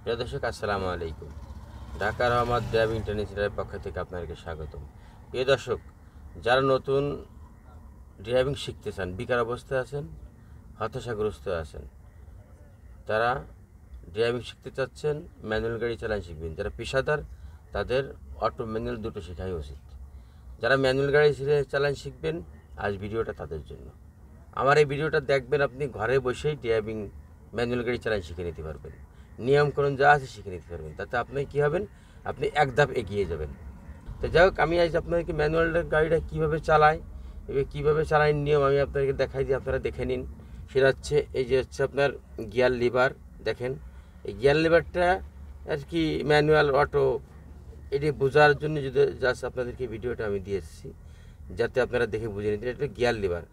প্রিয় দর্শক, আসসালামু আলাইকুম। ঢাকার রহমত ড্রাইভিং ট্রেনিং সেন্টারের পক্ষ থেকে আপনাদেরকে স্বাগতম। প্রিয় দর্শক, যারা নতুন ড্রাইভিং শিখতে চান, বেকার অবস্থায় আছেন, হতাশাগ্রস্ত আছেন, তারা ড্রাইভিং শিখতে চাচ্ছেন, ম্যানুয়াল গাড়ি চালানো শিখবেন। যারা পেশাদার তাদের অটো ম্যানুয়াল দুটো শেখাই উচিত। যারা ম্যানুয়াল গাড়ি চালানো শিখবেন, আজ ভিডিওটা তাদের জন্য। আমার এই ভিডিওটা দেখবেন, আপনি ঘরে বসেই ড্রাইভিং ম্যানুয়াল গাড়ি চালানো শিখে নিতে পারবেন। নিয়মকানুন যা আছে শিখে নিতে পারবেন। তাতে আপনি কী হবেন, আপনি এক ধাপ এগিয়ে যাবেন। তো যাই হোক, আমি আজ আপনাদেরকে ম্যানুয়াল গাড়িটা কীভাবে চালায়, এবার কীভাবে চালায় নিয়ম আমি আপনাদেরকে দেখাই দিই, আপনারা দেখে নিন। সেটা হচ্ছে এই যে হচ্ছে আপনার গিয়ার লিভার। দেখেন, এই গিয়ার লিভারটা আর কি ম্যানুয়াল অটো এটি বোঝার জন্য যদি জাস্ট আপনাদেরকে ভিডিওটা আমি দিয়ে এসেছি, যাতে আপনারা দেখে বুঝে নিতে। এটা গিয়ার লিভার,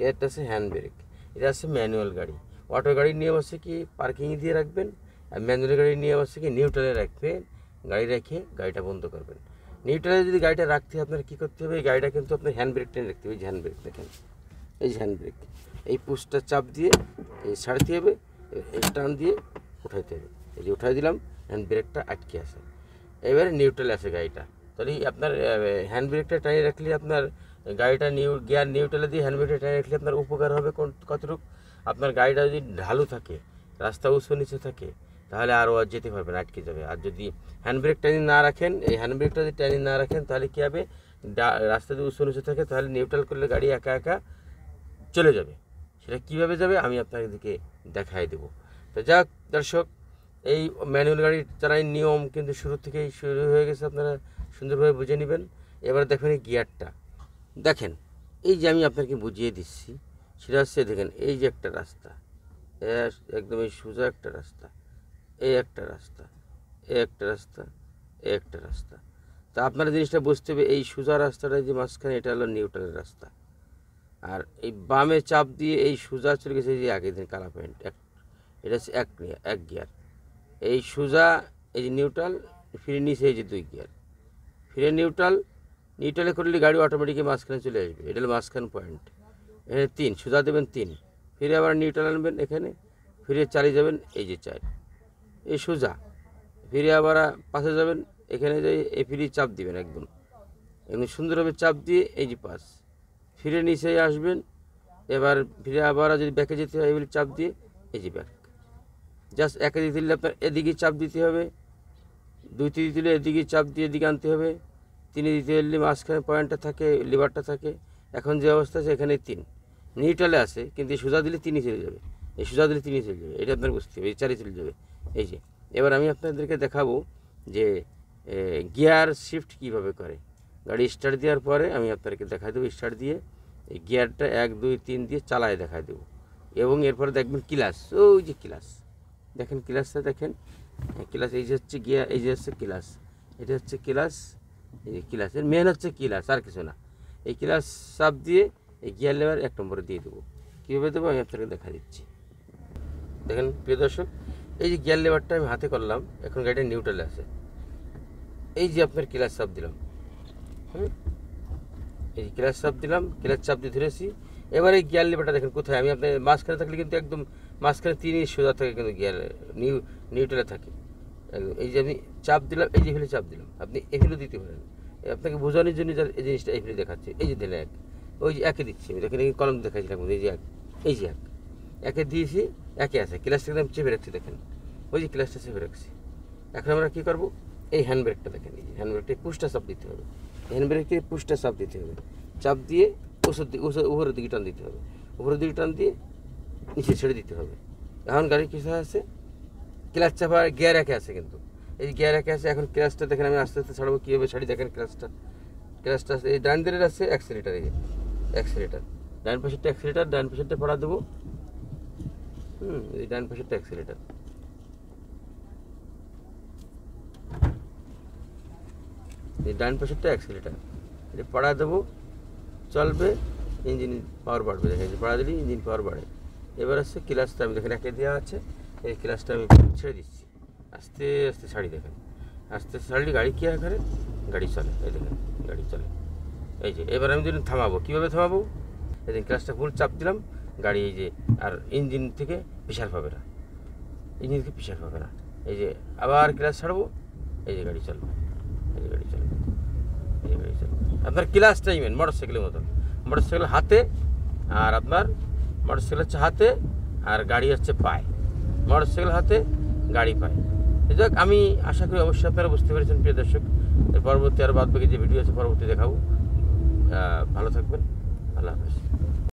এটা হচ্ছে হ্যান্ড ব্রেক, এটা হচ্ছে ম্যানুয়াল গাড়ি। অটো গাড়ির নিয়ম হচ্ছে কি পার্কিংয়ে দিয়ে রাখবেন, আর ম্যানুয়াল গাড়ির নিয়ম হচ্ছে কি নিউট্রালে রাখবেন, গাড়ি রেখে গাড়িটা বন্ধ করবেন। নিউট্রালে যদি গাড়িটা রাখতে হয়, আপনার কী করতে হবে, এই গাড়িটা কিন্তু আপনার হ্যান্ড ব্রেক টেনে রাখতে হবে। এই যে হ্যান্ড ব্রেক দেখেন, এই যে হ্যান্ড ব্রেক, এই পুশটা চাপ দিয়ে এই ছাড়তে হবে, এই টান দিয়ে উঠাইতে হবে। এই যে উঠাই দিলাম, হ্যান্ড ব্রেকটা আটকে আছে, এবারে নিউট্রালে আছে গাড়িটা। তাহলে আপনার হ্যান্ড ব্রেকটা টানিয়ে রাখলে আপনার গাড়িটা গিয়ার নিউট্রালে দিয়ে হ্যান্ড ব্রেকটা টানিয়ে রাখলে আপনার উপকার হবে কতটুকু, আপনার গাড়িটা যদি ঢালু থাকে, রাস্তা উঁচু নিচে থাকে, তাহলে আরও যেতে পারবেন, আটকে যাবে। আর যদি হ্যান্ড ব্রেক টানিয়ে না রাখেন, এই হ্যান্ড ব্রেকটা যদি টানিয়ে না রাখেন, তাহলে কী হবে, রাস্তা যদি উঁচু নিচে থাকে, তাহলে নিউট্রাল করলে গাড়ি একা একা চলে যাবে। সেটা কীভাবে যাবে আমি আপনাদেরকে দেখাই দেবো। তো যাক দর্শক, এই ম্যানুয়াল গাড়ি চালানোর নিয়ম কিন্তু শুরু থেকেই শুরু হয়ে গেছে, আপনারা সুন্দরভাবে বুঝে নেবেন। এবার দেখেন এই গিয়ারটা দেখেন, এই যে আমি আপনাকে বুঝিয়ে দিচ্ছি, সেটা হচ্ছে দেখেন, এই যে একটা রাস্তা, একদম এই সোজা একটা রাস্তা, এই একটা রাস্তা, এই একটা রাস্তা, এই একটা রাস্তা। তা আপনারা জিনিসটা বুঝতে হবে, এই সোজা রাস্তাটা যে মাঝখানে, এটা হলো নিউট্রালের রাস্তা। আর এই বামে চাপ দিয়ে এই সোজা চলে গেছে, যে আগের দিন কালা পয়েন্ট, এটা হচ্ছে এক গিয়ার। এই সোজা এই যে নিউট্রাল, ফিরে নিচে এই যে দুই গিয়ার, ফিরে নিউট্রালে করলে গাড়ি অটোমেটিকই মাঝখানে চলে আসবে। এটা হলো মাঝখান পয়েন্ট। এখানে 3 সোজা দেবেন, 3 ফিরে আবার নিউট্রাল আনবেন, এখানে ফিরে চালিয়ে যাবেন, এই যে 4 এই সোজা, ফিরে আবার পাশে যাবেন, এখানে যাই এই ফিরে চাপ দিবেন, একদম সুন্দরভাবে চাপ দিয়ে এই যে 5 ফিরে নিচে আসবেন। এবার ফিরে আবার যদি ব্যাকে যেতে হয়, এগুলি চাপ দিয়ে এই যে ব্যাক। জাস্ট একে দিতে দিলে আপনার এদিকে চাপ দিতে হবে, 2 দিতে দিলে এদিকে চাপ দিয়ে এদিকে আনতে হবে, 3 দিতে দিলে মাঝখানে পয়েন্টটা থাকে, লিভারটা থাকে। এখন যে অবস্থা আছে, এখানে 3 নিউট্রালে আছে, কিন্তু সোজা দিলে 3 চলে যাবে, এই সোজা দিলে 3 চলে যাবে, এটা আপনার বুঝতে হবে। এই 4 চলে যাবে। এই যে এবার আমি আপনাদেরকে দেখাবো যে গিয়ার শিফট কীভাবে করে। গাড়ি স্টার্ট দেওয়ার পরে আমি আপনাদেরকে দেখাই দেবো, স্টার্ট দিয়ে এই গিয়ারটা 1 2 3 দিয়ে চালায় দেখাই দেবো। এবং এরপরে দেখবেন ক্লাচ, ওই যে ক্লাচ দেখেন, ক্লাচটা দেখেন, ক্লাচ এই যে হচ্ছে গিয়ার, এই যে হচ্ছে ক্লাচ, এটা হচ্ছে ক্লাচ, এই যে ক্লাচের মেন হচ্ছে ক্লাচ, আর কিছু না। এই ক্লাচ চাপ দিয়ে এই গিয়ার লেভার 1 নম্বরে দিয়ে দেবো। কীভাবে দেবো আমি আপনাকে দেখা দিচ্ছি। দেখেন প্রিয় দর্শক, এই যে গিয়ার লেভারটা আমি হাতে করলাম, এখন গাড়িটা নিউট্রালে আছে। এই যে আপনার ক্লাচ চাপ দিলাম, এই যে ক্লাচ চাপ দিলাম, ক্লাচ চাপ দিয়ে ধরেছি। এবার এই গিয়ার লেভারটা দেখেন কোথায়, আমি আপনার মাঝখানে থাকলে কিন্তু একদম মাঝখানে 3 সোজা থাকে, কিন্তু গিয়ার নিউট্রালে থাকে একদম। এই যে আমি চাপ দিলাম, এই যে ফেলে চাপ দিলাম, আপনি এফেলেও দিতে পারেন। আপনাকে বোঝানোর জন্য এই জিনিসটা এফেলে দেখাচ্ছে। এই যে দিলে 1, ওই যে 1 দিচ্ছি আমি, দেখেন এই কলম দেখাচ্ছিলাম, এই যে 1, এই যে 1 দিয়েছি, 1 আছে। ক্লাচটা একদম চেপে রাখছি, দেখেন ওই যে ক্লাচটা চেপে রাখছি। এখন আমরা কী করবো, এই হ্যান্ড ব্রেকটা দেখেন, এই যে হ্যান্ড ব্রেকটা পুশটা চাপ দিতে হবে, হ্যান্ড ব্রেকে পুশটা চাপ দিতে হবে, চাপ দিয়ে উপরের দিকে টান দিতে হবে, উপরের দিকে টান দিয়ে নিচে ছেড়ে দিতে হবে। এখন গাড়ি কিছু আছে, ক্লাচ চাপা গিয়ার 1 আছে, কিন্তু এই গিয়ার 1 আছে। এখন ক্লাচটা দেখেন আমি আস্তে আস্তে ছাড়বো, কীভাবে ছাড়ি দেখেন। ক্লাচটা আছে, এই ডান দিকের আছে অ্যাক্সিলেটার, এই যে অ্যাক্সিলেটার, ডান পাশেরটা অ্যাক্সিলেটার, ডান পাশেরটা পড়া দেবো। এই ডান পাশেরটা অ্যাক্সিলেটার, এই ডান পাশেরটা অ্যাক্সিলেটার, এটা পড়া দেবো, চলবে, ইঞ্জিন পাওয়ার বাড়বে। দেখেন পড়া দিলেই ইঞ্জিন পাওয়ার বাড়ে। এবার আসছে ক্লাচটা, আমি দেখেন 1 দেওয়া আছে, এই ক্লাচটা আমি ছেড়ে দিচ্ছি, আস্তে আস্তে ছাড়ি, দেখেন আস্তে আস্তে ছাড়লে গাড়ি কী করে, গাড়ি চলে। এই দেখেন গাড়ি চলে। এই যে এবার আমি যদি থামাবো, কীভাবে থামাবো, এই দিন ক্লাচটা ফুল চাপ দিলাম, গাড়ি এই যে আর ইঞ্জিন থেকে প্রেশার পাবে না, ইঞ্জিন থেকে প্রেশার পাবে না। এই যে আবার ক্লাস ছাড়বো, এই যে গাড়ি চলবে, এই যে গাড়ি চলবে, এই যে গাড়ি চলবে। আপনার ক্লাস টাইমেন মোটর সাইকেলের মতন, মোটর সাইকেল হাতে আর আপনার মোটর সাইকেল হচ্ছে হাতে আর গাড়ি হচ্ছে পায়ে, মোটর সাইকেল হাতে গাড়ি পায়। যাক, আমি আশা করি অবশ্যই আপনারা বুঝতে পেরেছেন প্রিয় দর্শক। এর পরবর্তী আর বাদ বাকি যে ভিডিও আছে পরবর্তী দেখাবো। ভালো থাকবেন, আল্লাহ হাফেজ।